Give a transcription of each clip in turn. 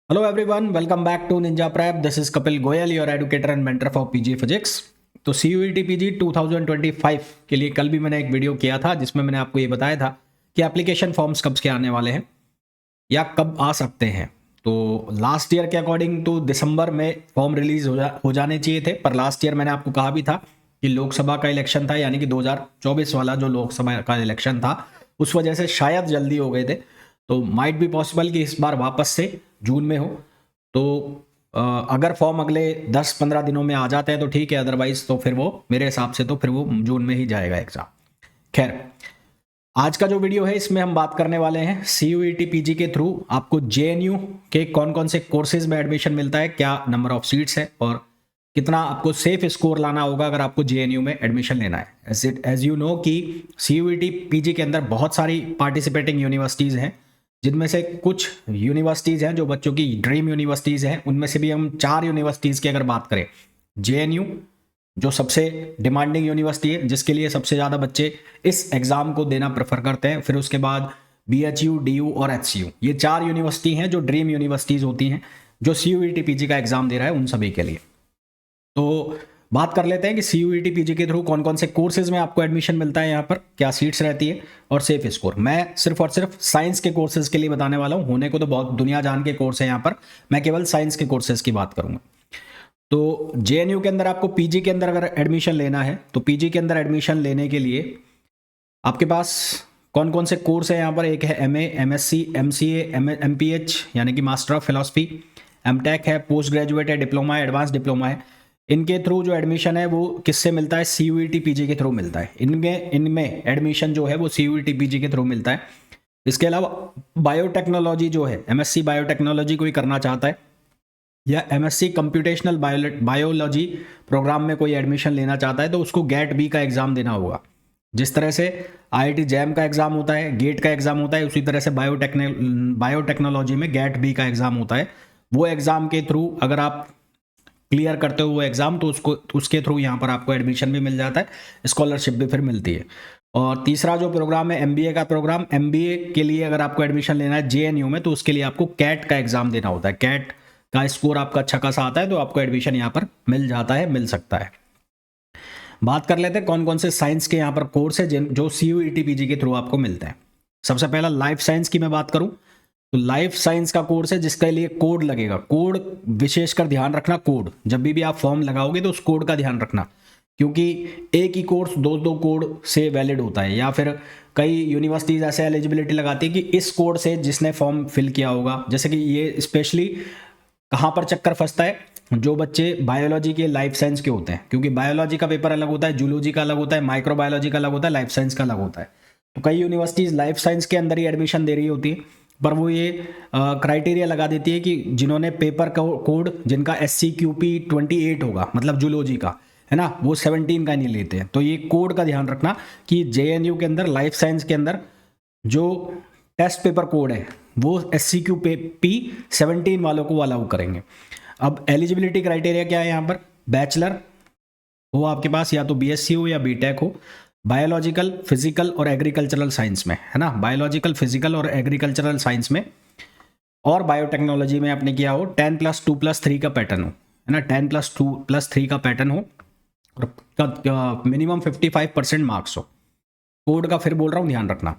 Hello everyone, welcome back to Ninja Prep. This is Kapil Goyal, your educator and mentor for PG physics. तो CUET PG 2025 के लिए कल भी मैंने एक वीडियो किया था जिसमें मैंने आपको ये बताया था कि एप्लीकेशन फॉर्म्स कब के आने वाले हैं या कब आ सकते हैं। तो लास्ट ईयर के अकॉर्डिंग तो दिसंबर में फॉर्म रिलीज हो जाने चाहिए थे, पर लास्ट ईयर मैंने आपको कहा भी था कि लोकसभा का इलेक्शन था, यानी कि 2024 वाला जो लोकसभा का इलेक्शन था उस वजह से शायद जल्दी हो गए थे। तो माइट बी पॉसिबल कि इस बार वापस से जून में हो। तो अगर फॉर्म अगले 10-15 दिनों में आ जाते हैं तो ठीक है, अदरवाइज तो फिर वो मेरे हिसाब से तो फिर वो जून में ही जाएगा एग्जाम। खैर, आज का जो वीडियो है इसमें हम बात करने वाले हैं सीयूईटी पीजी के थ्रू आपको जेएनयू के कौन कौन से कोर्सेज में एडमिशन मिलता है, क्या नंबर ऑफ सीट्स है और कितना आपको सेफ स्कोर लाना होगा अगर आपको जेएनयू में एडमिशन लेना है। एज यू नो कि सीयूईटी पीजी के अंदर बहुत सारी पार्टिसिपेटिंग यूनिवर्सिटीज़ हैं, जिनमें से कुछ यूनिवर्सिटीज़ हैं जो बच्चों की ड्रीम यूनिवर्सिटीज़ हैं। उनमें से भी हम 4 यूनिवर्सिटीज़ की अगर बात करें, जेएनयू जो सबसे डिमांडिंग यूनिवर्सिटी है, जिसके लिए सबसे ज़्यादा बच्चे इस एग्ज़ाम को देना प्रेफर करते हैं। फिर उसके बाद बीएचयू, डीयू और एचसीयू, ये 4 यूनिवर्सिटी हैं जो ड्रीम यूनिवर्सिटीज़ होती हैं जो सीयूईटी पीजी का एग्ज़ाम दे रहा है उन सभी के लिए। तो बात कर लेते हैं कि सीयूईटी पीजी के थ्रू कौन कौन से कोर्सेज में आपको एडमिशन मिलता है, यहाँ पर क्या सीट्स रहती है और सेफ स्कोर। मैं सिर्फ और सिर्फ साइंस के कोर्सेज के लिए बताने वाला हूँ, होने को तो बहुत दुनिया जान के कोर्स है यहाँ पर, मैं केवल साइंस के कोर्सेज की बात करूँगा। तो जेएनयू के अंदर आपको पीजी के अंदर अगर एडमिशन लेना है तो पीजी के अंदर एडमिशन लेने के लिए आपके पास कौन कौन से कोर्स है यहाँ पर, एक है एमए, एमएससी, एमसीए, एमपीएच यानी कि मास्टर ऑफ फिलॉसफी, एमटेक है, पोस्ट ग्रेजुएट है, डिप्लोमा है, एडवांस डिप्लोमा है। इनके थ्रू जो एडमिशन है वो किससे मिलता है, सीयूईटी पीजी के थ्रू मिलता है। इनमें एडमिशन जो है वो सीयूईटी पीजी के थ्रू मिलता है। इसके अलावा बायोटेक्नोलॉजी जो है, एमएससी बायोटेक्नोलॉजी कोई करना चाहता है या एमएससी कंप्यूटेशनल बायोलॉजी प्रोग्राम में कोई एडमिशन लेना चाहता है तो उसको गेट बी का एग्ज़ाम देना होगा। जिस तरह से आईआईटी जैम का एग्ज़ाम होता है, गेट का एग्ज़ाम होता है, उसी तरह से बायोटेक्नोलॉजी में गेट बी का एग्ज़ाम होता है। वो एग्ज़ाम के थ्रू अगर आप क्लियर करते हो वो एग्ज़ाम तो उसके थ्रू यहाँ पर आपको एडमिशन भी मिल जाता है, स्कॉलरशिप भी फिर मिलती है। और तीसरा जो प्रोग्राम है एमबीए का प्रोग्राम, एमबीए के लिए अगर आपको एडमिशन लेना है जेएनयू में तो उसके लिए आपको कैट का एग्ज़ाम देना होता है। कैट का स्कोर आपका अच्छा खासा आता है तो आपको एडमिशन यहाँ पर मिल जाता है, मिल सकता है। बात कर लेते हैं कौन कौन से साइंस के यहाँ पर कोर्स है जो सीयूईटी पीजी के थ्रू आपको मिलते हैं। सबसे पहला लाइफ साइंस की मैं बात करूं तो लाइफ साइंस का कोर्स है जिसके लिए कोड लगेगा। कोड विशेषकर ध्यान रखना, कोड जब भी आप फॉर्म लगाओगे तो उस कोड का ध्यान रखना, क्योंकि एक ही कोर्स दो कोड से वैलिड होता है, या फिर कई यूनिवर्सिटीज़ ऐसे एलिजिबिलिटी लगाती है कि इस कोड से जिसने फॉर्म फिल किया होगा, जैसे कि ये स्पेशली कहाँ पर चक्कर फंसता है, जो बच्चे बायोलॉजी के, लाइफ साइंस के होते हैं, क्योंकि बायोलॉजी का पेपर अलग होता है, जूलॉजी का अलग होता है, माइक्रोबायोलॉजी का अलग होता है, लाइफ साइंस का अलग होता है। तो कई यूनिवर्सिटीज़ लाइफ साइंस के अंदर ही एडमिशन दे रही होती है, पर वो ये क्राइटेरिया लगा देती है कि जिन्होंने पेपर कोड जिनका SCQP 28 होगा, मतलब जूलॉजी का है ना, वो 17 का नहीं लेते हैं। तो ये कोड का ध्यान रखना कि जेएनयू के अंदर लाइफ साइंस के अंदर जो टेस्ट पेपर कोड है वो SCQP 17 वालों को अलाउ करेंगे। अब एलिजिबिलिटी क्राइटेरिया क्या है यहाँ पर, बैचलर हो आपके पास, या तो BSc हो या BTech हो, बायोलॉजिकल, फिजिकल और एग्रीकल्चरल साइंस में, है ना, बायोलॉजिकल, फिजिकल और एग्रीकल्चरल साइंस में, और बायोटेक्नोलॉजी में आपने किया हो 10+2+3 का पैटर्न हो, है ना, 10+2+3 का पैटर्न हो और मिनिमम 55% मार्क्स हो। कोड का फिर बोल रहा हूँ, ध्यान रखना।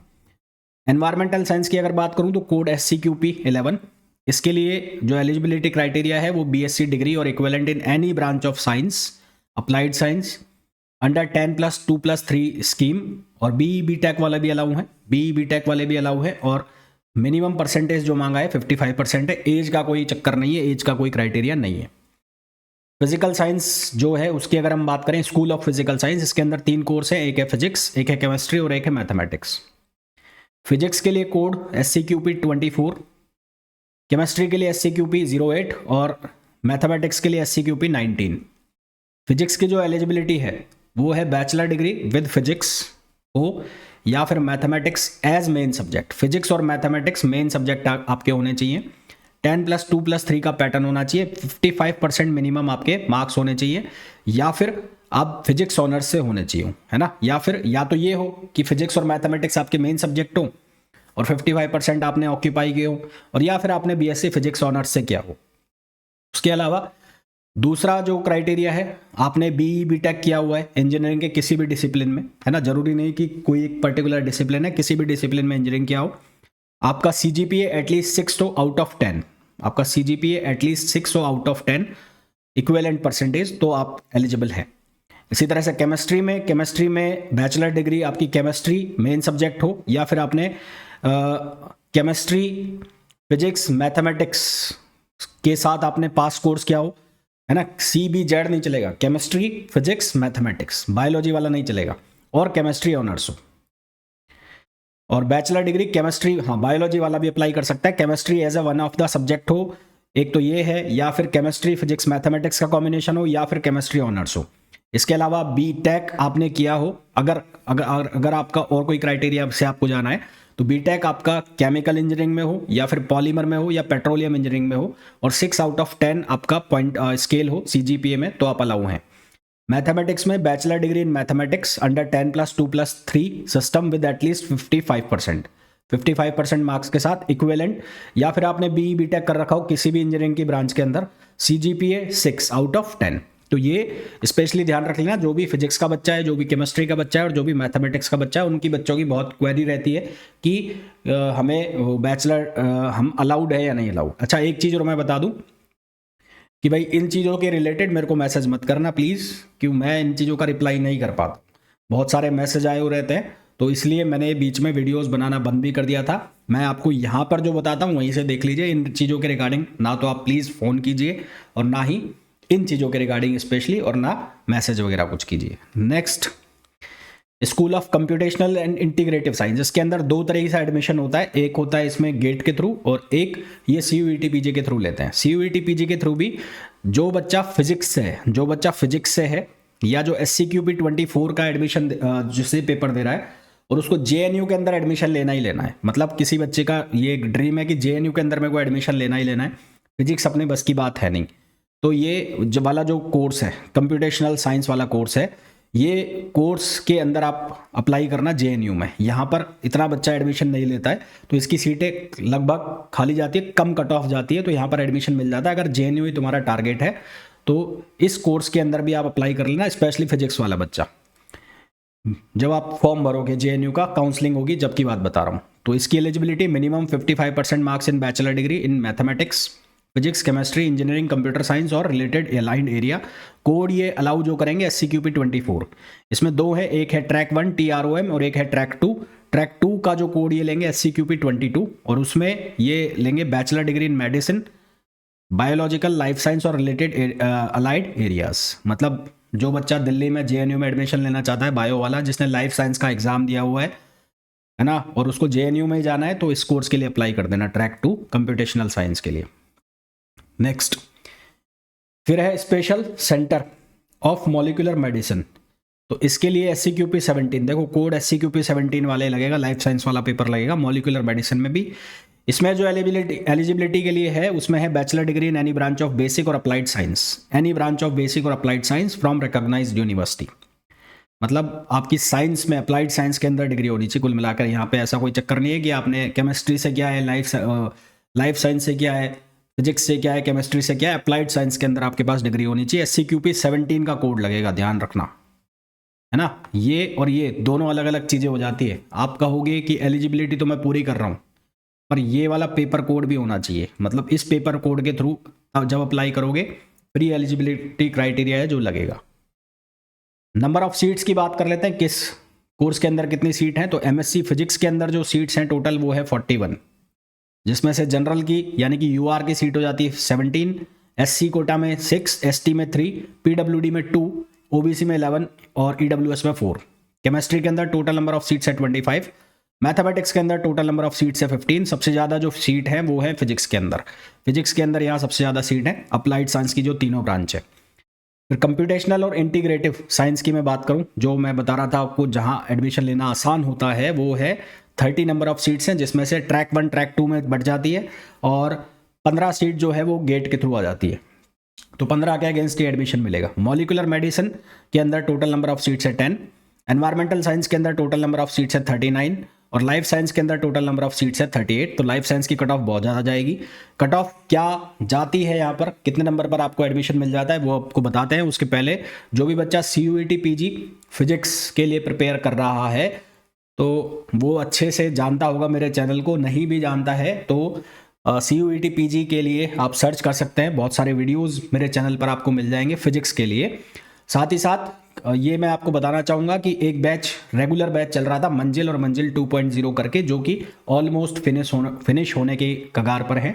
एनवायरमेंटल साइंस की अगर बात करूँ तो कोड SCQP 11। इसके लिए जो एलिजिबिलिटी क्राइटेरिया है वो BSc डिग्री और equivalent in any branch of science, applied science, under 10+2+3 scheme, और BTech वाला भी अलाउ है, BTech वाले भी अलाउ है, और मिनिमम परसेंटेज जो मांगा है 55% है। एज का कोई चक्कर नहीं है, एज का कोई क्राइटेरिया नहीं है। फिजिकल साइंस जो है उसकी अगर हम बात करें, स्कूल ऑफ फिजिकल साइंस, इसके अंदर 3 कोर्स है, एक है फिजिक्स, एक है केमिस्ट्री और एक है मैथमेटिक्स। फिजिक्स के लिए कोड SCQP 24, केमिस्ट्री के लिए SCQP 08 और मैथमेटिक्स के लिए SCQP 19। फिजिक्स की जो एलिजिबिलिटी है वो है बैचलर डिग्री विद फिजिक्स हो या फिर mathematics as main subject. Physics और मैथमेटिक्स मेन सब्जेक्ट आपके होने चाहिए। 10+2+3 का पैटर्न होना चाहिए, 55% मिनिमम आपके मार्क्स होने चाहिए, या फिर आप फिजिक्स ऑनर्स से होने चाहिए, है ना, या फिर या तो ये हो कि फिजिक्स और मैथमेटिक्स आपके मेन सब्जेक्ट हो, और 55% आपने ऑक्यूपाई किए हो, और या फिर आपने बीएससी फिजिक्स ऑनर्स से किया हो। उसके अलावा दूसरा जो क्राइटेरिया है, आपने बीई बीटेक किया हुआ है इंजीनियरिंग के किसी भी डिसिप्लिन में, है ना, जरूरी नहीं कि कोई एक पर्टिकुलर डिसिप्लिन है, किसी भी डिसिप्लिन में इंजीनियरिंग किया हो। आपका सीजीपीए एटलीस्ट 6 हो आउट ऑफ 10, आपका सीजीपीए एटलीस्ट 6 हो आउट ऑफ 10 इक्विवेलेंट परसेंटेज, तो आप एलिजिबल हैं। इसी तरह से केमिस्ट्री में बैचलर डिग्री आपकी केमिस्ट्री मेन सब्जेक्ट हो, या फिर आपने केमिस्ट्री फिजिक्स मैथमेटिक्स के साथ आपने पास कोर्स किया हो, है ना, CBZ नहीं चलेगा, केमिस्ट्री फिजिक्स मैथमेटिक्स, बायोलॉजी वाला नहीं चलेगा, और केमिस्ट्री ऑनर्स हो। और बैचलर डिग्री केमिस्ट्री, हाँ बायोलॉजी वाला भी अप्लाई कर सकता है, chemistry as a one of the subject हो, एक तो ये है, या फिर केमिस्ट्री फिजिक्स मैथमेटिक्स का कॉम्बिनेशन हो, या फिर केमिस्ट्री ऑनर्स हो। इसके अलावा बीटेक आपने किया हो, अगर आपका और कोई क्राइटेरिया से आपको जाना है तो बीटेक आपका केमिकल इंजीनियरिंग में हो, या फिर पॉलीमर में हो, या पेट्रोलियम इंजीनियरिंग में हो, और 6 आउट ऑफ 10 आपका पॉइंट स्केल हो सीजीपीए में, तो आप अलाउ हैं। मैथमेटिक्स में bachelor degree in mathematics under 10+2+3 system with at least 55% marks के साथ इक्विवेलेंट, या फिर आपने बीई बीटेक कर रखा हो किसी भी इंजीनियरिंग की ब्रांच के अंदर, सीजीपीए 6 आउट ऑफ 10। तो ये स्पेशली ध्यान रख लेना, जो भी फिजिक्स का बच्चा है, जो भी केमिस्ट्री का बच्चा है, और जो भी मैथमेटिक्स का बच्चा है, उनकी बच्चों की बहुत क्वेरी रहती है कि हमें बैचलर हम अलाउड है या नहीं अलाउड। अच्छा, एक चीज़ और मैं बता दूं कि भाई इन चीज़ों के रिलेटेड मेरे को मैसेज मत करना प्लीज़, क्यों मैं इन चीज़ों का रिप्लाई नहीं कर पाता, बहुत सारे मैसेज आए हुए रहते हैं, तो इसलिए मैंने बीच में वीडियोस बनाना बंद भी कर दिया था। मैं आपको यहाँ पर जो बताता हूँ वहीं से देख लीजिए इन चीज़ों के रिगार्डिंग, ना तो आप प्लीज़ फ़ोन कीजिए और ना ही इन चीज़ों के रिगार्डिंग स्पेशली, और ना मैसेज वगैरह कुछ कीजिए। Next, school of computational and integrative science, इसके अंदर 2 तरीके से एडमिशन होता है, एक होता है इसमें गेट के थ्रू, और एक ये CUET PG के थ्रू लेते हैं। CUET PG के थ्रू भी जो बच्चा फिजिक्स से है, या जो SCQP 24 का एडमिशन जिससे पेपर दे रहा है, और उसको JNU के अंदर एडमिशन लेना ही लेना है, मतलब किसी बच्चे का ये एक ड्रीम है कि JNU के अंदर मेरे को एडमिशन लेना ही लेना है, फिजिक्स अपने बस की बात है नहीं, तो ये वाला जो कोर्स है कंप्यूटेशनल साइंस वाला कोर्स है, ये कोर्स के अंदर आप अप्लाई करना JNU में। यहाँ पर इतना बच्चा एडमिशन नहीं लेता है, तो इसकी सीटें लगभग खाली जाती है, कम कट ऑफ जाती है, तो यहाँ पर एडमिशन मिल जाता है। अगर JNU ही तुम्हारा टारगेट है तो इस कोर्स के अंदर भी आप अप्लाई कर लेना, स्पेशली फिजिक्स वाला बच्चा। जब आप फॉर्म भरोगे JNU का, काउंसलिंग होगी, जब की बात बता रहा हूँ, तो इसकी eligibility minimum 55% marks in bachelor degree in mathematics physics chemistry engineering computer science और रिलेटेड अलाइंड एरिया। कोड ये अलाउ जो करेंगे SCQP 24, इसमें 2 है, एक है ट्रैक 1 TROM और एक है ट्रैक 2। ट्रैक 2 का जो कोड ये लेंगे SCQP 22, और उसमें ये लेंगे बैचलर डिग्री इन मेडिसिन बायोलॉजिकल लाइफ साइंस और रिलेटेड अलाइड एरियाज। मतलब जो बच्चा दिल्ली में JNU में एडमिशन लेना चाहता है बायो वाला, जिसने लाइफ साइंस का एग्जाम दिया हुआ है ना, और उसको JNU में ही जाना है, तो इस कोर्स के लिए अप्लाई कर देना, ट्रैक 2 कंप्यूटेशनल साइंस के लिए। नेक्स्ट, फिर है special centre of molecular medicine, तो इसके लिए SCQP 17, देखो कोड SCQP 17 वाले लगेगा, लाइफ साइंस वाला पेपर लगेगा मॉलिक्यूलर मेडिसिन में भी। इसमें जो एलिजिबिलिटी के लिए है, उसमें है bachelor degree in any branch of basic और applied science, any branch of basic और applied science from recognised university. मतलब आपकी साइंस में, अप्लाइड साइंस के अंदर डिग्री होनी चाहिए। कुल मिलाकर यहाँ पे ऐसा कोई चक्कर नहीं है कि आपने केमिस्ट्री से किया है, लाइफ साइंस से किया है, फिजिक्स से क्या है, केमिस्ट्री से क्या है, अप्लाइड साइंस के अंदर आपके पास डिग्री होनी चाहिए। SCQP 17 का कोड लगेगा, ध्यान रखना, है ना। ये और ये दोनों अलग अलग चीज़ें हो जाती है। आप कहोगे कि एलिजिबिलिटी तो मैं पूरी कर रहा हूँ, पर ये वाला पेपर कोड भी होना चाहिए, मतलब इस पेपर कोड के थ्रू जब अप्लाई करोगे प्री एलिजिबिलिटी क्राइटेरिया है जो लगेगा। नंबर ऑफ सीट्स की बात कर लेते हैं, किस कोर्स के अंदर कितनी सीट हैं। तो MSc फिजिक्स के अंदर जो सीट्स हैं टोटल वो है 41, जिसमें से जनरल की यानी कि UR की सीट हो जाती है 17, SC कोटा में 6, ST में 3, PWD में 2, OBC में 11 और EWS में 4। केमिस्ट्री के अंदर टोटल नंबर ऑफ सीट्स है 25, मैथमेटिक्स के अंदर टोटल नंबर ऑफ सीट्स है 15। सबसे ज़्यादा जो सीट है वो है फिजिक्स के अंदर, यहाँ सबसे ज़्यादा सीट है अप्लाइड साइंस की जो तीनों ब्रांच है। फिर कंप्यूटेशनल और इंटीग्रेटिव साइंस की मैं बात करूं, जो मैं बता रहा था आपको जहां एडमिशन लेना आसान होता है, वो है 30 नंबर ऑफ सीट्स हैं, जिसमें से ट्रैक 1 ट्रैक 2 में बढ़ जाती है, और 15 सीट जो है वो गेट के थ्रू आ जाती है, तो 15 के अगेंस्ट ही एडमिशन मिलेगा। मॉलिक्यूलर मेडिसिन के अंदर टोटल नंबर ऑफ सीट्स है 10, एनवायरमेंटल साइंस के अंदर टोटल नंबर ऑफ सीट्स है 39, और लाइफ साइंस के अंदर टोटल नंबर ऑफ सीट्स है 38। तो लाइफ साइंस की कट ऑफ बहुत ज़्यादा जाएगी। कट ऑफ क्या जाती है यहाँ पर, कितने नंबर पर आपको एडमिशन मिल जाता है वो आपको बताते हैं। उसके पहले जो भी बच्चा CUET PG फिजिक्स के लिए प्रिपेयर कर रहा है तो वो अच्छे से जानता होगा मेरे चैनल को, नहीं भी जानता है तो CUET PG के लिए आप सर्च कर सकते हैं। बहुत सारे वीडियोस मेरे चैनल पर आपको मिल जाएंगे फिजिक्स के लिए। साथ ही साथ ये मैं आपको बताना चाहूँगा कि एक बैच, रेगुलर बैच चल रहा था मंजिल और मंजिल 2.0 करके, जो कि ऑलमोस्ट फिनिश होने के कगार पर है,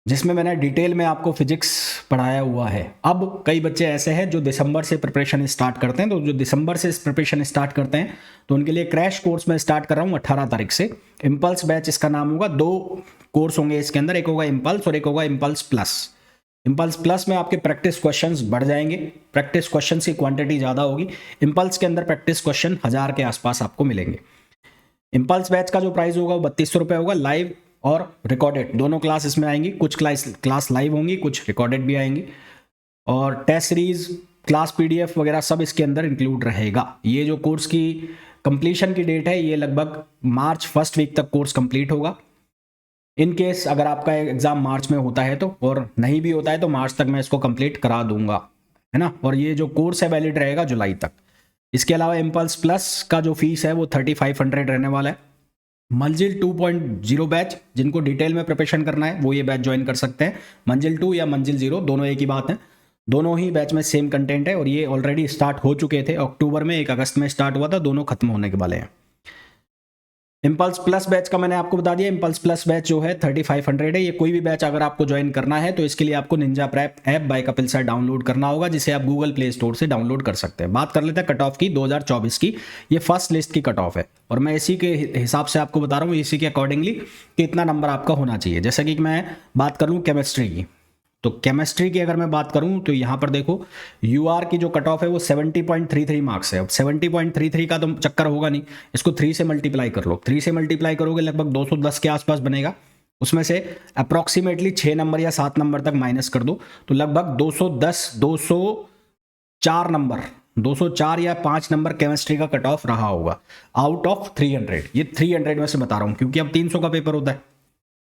जिसमें मैंने डिटेल में आपको फिजिक्स पढ़ाया हुआ है। अब कई बच्चे ऐसे हैं जो दिसंबर से प्रिपरेशन स्टार्ट करते हैं, तो जो दिसंबर से प्रिपरेशन स्टार्ट करते हैं तो उनके लिए क्रैश कोर्स में स्टार्ट कर रहा हूँ 18 तारीख से। इम्पल्स बैच इसका नाम होगा। 2 कोर्स होंगे इसके अंदर, एक होगा इम्पल्स और एक होगा इम्पल्स प्लस। इम्पल्स प्लस में आपके प्रैक्टिस क्वेश्चंस बढ़ जाएंगे, प्रैक्टिस क्वेश्चंस की क्वांटिटी ज़्यादा होगी। इम्पल्स के अंदर प्रैक्टिस क्वेश्चन 1000 के आसपास आपको मिलेंगे। इम्पल्स बैच का जो प्राइस होगा वो 3200 रुपये होगा। लाइव और रिकॉर्डेड दोनों क्लास इसमें आएंगी। कुछ क्लास लाइव होंगी, कुछ रिकॉर्डेड भी आएंगी। और टेस्ट सीरीज, क्लास PDF वगैरह सब इसके अंदर इंक्लूड रहेगा। ये जो कोर्स की कंप्लीशन की डेट है ये लगभग मार्च फर्स्ट वीक तक कोर्स कंप्लीट होगा। इन केस अगर आपका एग्ज़ाम मार्च में होता है तो, और नहीं भी होता है तो मार्च तक मैं इसको कंप्लीट करा दूंगा, है ना। और ये जो कोर्स है वैलिड रहेगा जुलाई तक। इसके अलावा इम्पल्स प्लस का जो फीस है वो 3500 रहने वाला है। मंजिल 2.0 बैच, जिनको डिटेल में प्रिपरेशन करना है वो ये बैच ज्वाइन कर सकते हैं। मंजिल 2 या मंजिल 0 दोनों एक ही बात है, दोनों ही बैच में सेम कंटेंट है और ये ऑलरेडी स्टार्ट हो चुके थे। अक्टूबर में, 1 अगस्त में स्टार्ट हुआ था, दोनों खत्म होने के वाले हैं। इम्पल्स प्लस बैच का मैंने आपको बता दिया। इम्पल्स प्लस बैच जो है 3500 है। ये कोई भी बैच अगर आपको ज्वाइन करना है तो इसके लिए आपको Ninja prep app by Kapil sir download करना होगा, जिसे आप गूगल प्ले स्टोर से डाउनलोड कर सकते हैं। बात कर लेते हैं कट ऑफ की 2024 की। ये फर्स्ट लिस्ट की कट ऑफ है और मैं इसी के हिसाब से आपको बता रहा हूँ, इसी के अकॉर्डिंगली कितना नंबर आपका होना चाहिए। जैसे कि मैं बात कर लूँ केमिस्ट्री की, तो केमिस्ट्री की अगर मैं बात करूं तो यहाँ पर देखो UR की जो कट ऑफ है वो 70.33 मार्क्स है। अब 70.33 का तो चक्कर होगा नहीं, इसको 3 से मल्टीप्लाई कर लो। 3 से मल्टीप्लाई करोगे लगभग 210 के आसपास बनेगा। उसमें से अप्रॉक्सीमेटली 6 नंबर या 7 नंबर तक माइनस कर दो तो लगभग 204 नंबर, 204 या 5 नंबर केमिस्ट्री का कट ऑफ रहा होगा आउट ऑफ 300। ये 300 में से बता रहा हूँ क्योंकि अब 300 का पेपर होता है।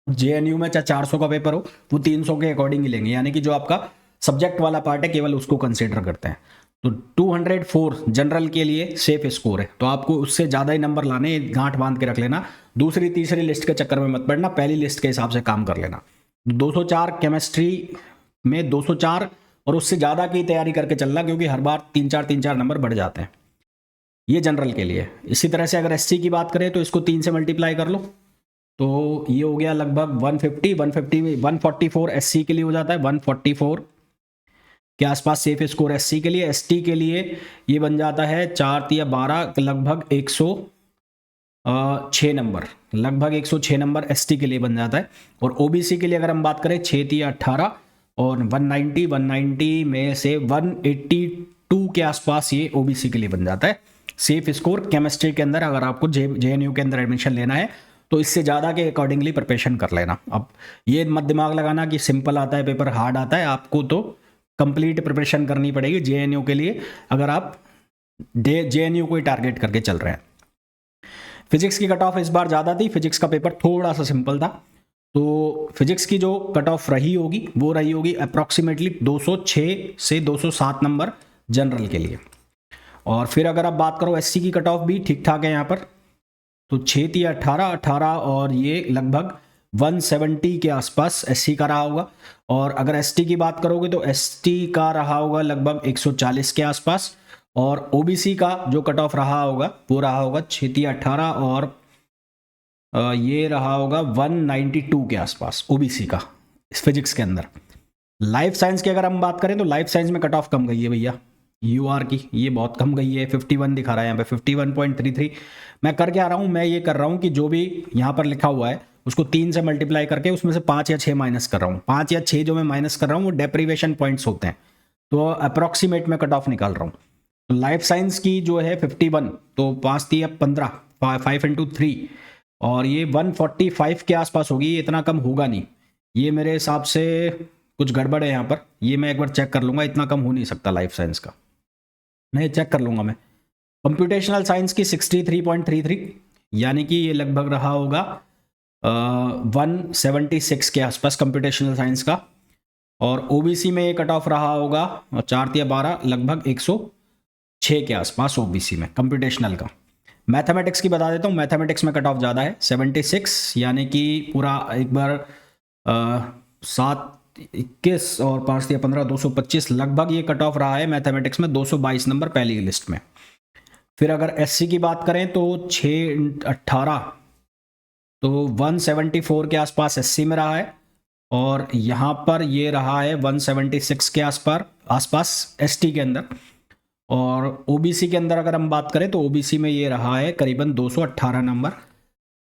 JNU में चाहे 400 का पेपर हो वो 300 के अकॉर्डिंग ही लेंगे, यानी कि जो आपका सब्जेक्ट वाला पार्ट है केवल उसको कंसीडर करते हैं। तो 204 जनरल के लिए सेफ स्कोर है, तो आपको उससे ज़्यादा ही नंबर लाने, गांठ बांध के रख लेना। दूसरी तीसरी लिस्ट के चक्कर में मत पड़ना, पहली लिस्ट के हिसाब से काम कर लेना। 204 केमिस्ट्री में 204 और उससे ज़्यादा की तैयारी करके चलना, क्योंकि हर बार 3-4 नंबर बढ़ जाते हैं। ये जनरल के लिए। इसी तरह से अगर SC की बात करें तो इसको 3 से मल्टीप्लाई कर लो तो ये हो गया लगभग 144 SC के लिए हो जाता है। 144 के आसपास सेफ स्कोर SC के लिए। ST के लिए ये बन जाता है 4 या 12, लगभग 106 नंबर, लगभग 106 नंबर ST के लिए बन जाता है। और OBC के लिए अगर हम बात करें 6 या 18 और 190 में से 182 के आसपास ये OBC के लिए बन जाता है सेफ स्कोर केमिस्ट्री के अंदर। अगर आपको JNU के अंदर एडमिशन लेना है तो इससे ज़्यादा के अकॉर्डिंगली प्रिपरेशन कर लेना। अब ये मत दिमाग लगाना कि सिंपल आता है पेपर, हार्ड आता है। आपको तो कंप्लीट प्रिपरेशन करनी पड़ेगी JNU के लिए, अगर आप JNU को ही टारगेट करके चल रहे हैं। फिजिक्स की कट ऑफ इस बार ज़्यादा थी, फिजिक्स का पेपर थोड़ा सा सिंपल था। तो फिजिक्स की जो कट ऑफ रही होगी वो रही होगी अप्रॉक्सीमेटली 206 से 207 नंबर जनरल के लिए। और फिर अगर आप बात करो SC की कट ऑफ भी ठीक ठाक है यहाँ पर, तो 6 या 18 और ये लगभग 170 के आसपास SC का रहा होगा। और अगर ST की बात करोगे तो ST का रहा होगा लगभग 140 के आसपास। और OBC का जो कट ऑफ रहा होगा वो रहा होगा 6 या 18 और ये रहा होगा 192 के आसपास OBC का इस फिजिक्स के अंदर। लाइफ साइंस की अगर हम बात करें तो लाइफ साइंस में कट ऑफ कम गई है भैया, UR की ये बहुत कम गई है। 51 दिखा रहा है यहाँ पे, 51.33। मैं कर क्या रहा हूँ, मैं ये कर रहा हूँ कि जो भी यहाँ पर लिखा हुआ है उसको 3 से मल्टीप्लाई करके उसमें से 5 या 6 माइनस कर रहा हूँ। 5 या 6 जो मैं माइनस कर रहा हूँ वो डेप्रीवेशन पॉइंट्स होते हैं, तो अप्रॉक्सीमेट में कट ऑफ निकाल रहा हूँ। तो लाइफ साइंस की जो है 51, तो 5 या 15, 5 into 3 और ये 145 के आसपास होगी। ये इतना कम होगा नहीं, ये मेरे हिसाब से कुछ गड़बड़ है यहाँ पर। ये मैं एक बार चेक कर लूँगा, इतना कम हो नहीं सकता लाइफ साइंस का, नहीं चेक कर लूँगा मैं। कंप्यूटेशनल साइंस की 63.33, यानी कि ये लगभग रहा होगा 176 के आसपास कंप्यूटेशनल साइंस का। और ओबीसी में ये कट ऑफ रहा होगा 4 या 12 लगभग 106 के आसपास ओबीसी में कंप्यूटेशनल का। मैथमेटिक्स की बता देता हूँ, मैथमेटिक्स में कट ऑफ ज़्यादा है 76, यानी कि पूरा एक बार 7 21 और 5 या 15 225 लगभग ये कट ऑफ रहा है मैथमेटिक्स में, 222 नंबर पहली लिस्ट में। फिर अगर एससी की बात करें तो 618 तो 174 के आसपास एससी में रहा है, और यहाँ पर ये रहा है 176 के आसपास एसटी के अंदर। और ओबीसी के अंदर अगर हम बात करें तो ओबीसी में ये रहा है करीबन 218 नंबर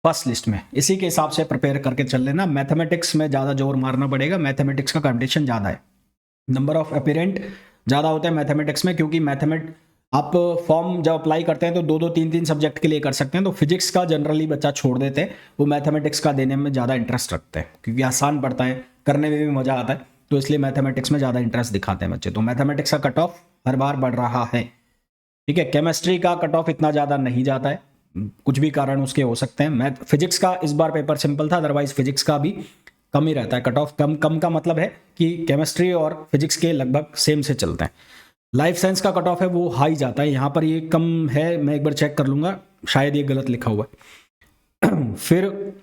फर्स्ट लिस्ट में। इसी के हिसाब से प्रिपेयर करके चल लेना। मैथमेटिक्स में ज़्यादा जोर मारना पड़ेगा, मैथमेटिक्स का कंपटीशन ज़्यादा है, नंबर ऑफ अपीरेंट ज़्यादा होता है मैथमेटिक्स में, क्योंकि आप फॉर्म जब अप्लाई करते हैं तो 2-2 3-3 सब्जेक्ट के लिए कर सकते हैं। तो फिजिक्स का जनरली बच्चा छोड़ देते हैं, वो मैथमेटिक्स का देने में ज़्यादा इंटरेस्ट रखते हैं, क्योंकि आसान पड़ता है, करने में भी मज़ा आता है, तो इसलिए मैथमेटिक्स में ज़्यादा इंटरेस्ट दिखाते हैं बच्चे। तो मैथमेटिक्स का कट ऑफ हर बार बढ़ रहा है, ठीक है। केमिस्ट्री का कट ऑफ इतना ज़्यादा नहीं जाता है, कुछ भी कारण उसके हो सकते हैं। फिजिक्स का इस बार पेपर सिंपल था, अदरवाइज फिजिक्स का भी कम ही रहता है कट ऑफ। कम का मतलब है कि केमिस्ट्री और फिजिक्स के लगभग सेम से चलते हैं। लाइफ साइंस का कट ऑफ है वो हाई जाता है, यहाँ पर ये कम है, मैं एक बार चेक कर लूँगा, शायद ये गलत लिखा हुआ है। फिर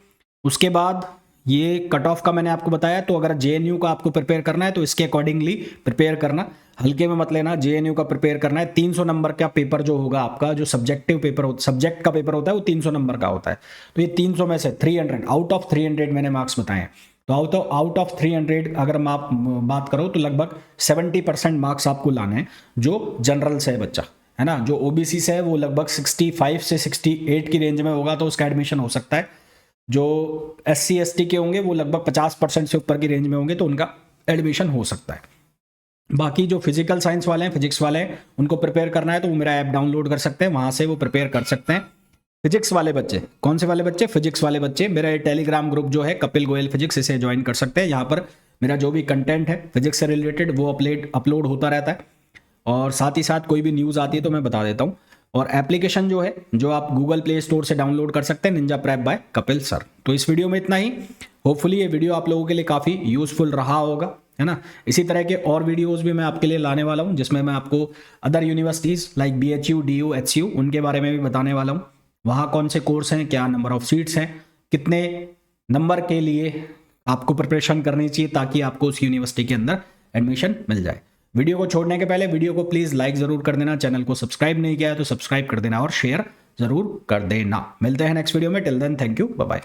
उसके बाद ये कट ऑफ का मैंने आपको बताया, तो अगर जेएनयू का आपको प्रिपेयर करना है तो इसके अकॉर्डिंगली प्रिपेयर करना, हल्के में मत लेना। जेएनयू का प्रिपेयर करना है, 300 नंबर का पेपर जो होगा आपका, जो सब्जेक्टिव पेपर सब्जेक्ट का पेपर होता है वो 300 नंबर का होता है। तो ये 300 में से 300 आउट ऑफ 300 मैंने मार्क्स बताए हैं। तो आउट ऑफ 300 अगर हम आप बात करो तो लगभग 70% मार्क्स आपको लाने हैं जो जनरल से है बच्चा, है ना। जो ओबीसी से है वो लगभग 65 से 68 की रेंज में होगा, तो उसका एडमिशन हो सकता है। जो SC ST के होंगे वो लगभग 50% से ऊपर की रेंज में होंगे, तो उनका एडमिशन हो सकता है। बाकी जो फिजिकल साइंस वाले हैं, फिजिक्स वाले हैं, उनको प्रिपेयर करना है तो वो मेरा ऐप डाउनलोड कर सकते हैं, वहाँ से वो प्रिपेयर कर सकते हैं। फिजिक्स वाले बच्चे, कौन से वाले बच्चे? फिजिक्स वाले बच्चे मेरा टेलीग्राम ग्रुप जो है कपिल गोयल फिजिक्स, इसे ज्वाइन कर सकते हैं। यहाँ पर मेरा जो भी कंटेंट है फिजिक्स से रिलेटेड वो अपलोड होता रहता है, और साथ ही साथ कोई भी न्यूज़ आती है तो मैं बता देता हूँ। और एप्लीकेशन जो है जो आप गूगल प्ले स्टोर से डाउनलोड कर सकते हैं, Ninja Prep by Kapil sir. तो इस वीडियो में इतना ही। होपफुली ये वीडियो आप लोगों के लिए काफ़ी यूज़फुल रहा होगा, है ना। इसी तरह के और वीडियोस भी मैं आपके लिए लाने वाला हूँ, जिसमें मैं आपको other universities like BHU DU HCU उनके बारे में भी बताने वाला हूँ। वहाँ कौन से कोर्स हैं, क्या नंबर ऑफ सीट्स हैं, कितने नंबर के लिए आपको प्रिपरेशन करनी चाहिए ताकि आपको उस यूनिवर्सिटी के अंदर एडमिशन मिल जाए। वीडियो को छोड़ने के पहले वीडियो को प्लीज़ लाइक ज़रूर कर देना, चैनल को सब्सक्राइब नहीं किया है तो सब्सक्राइब कर देना और शेयर ज़रूर कर देना। मिलते हैं नेक्स्ट वीडियो में, till then thank you, bye bye.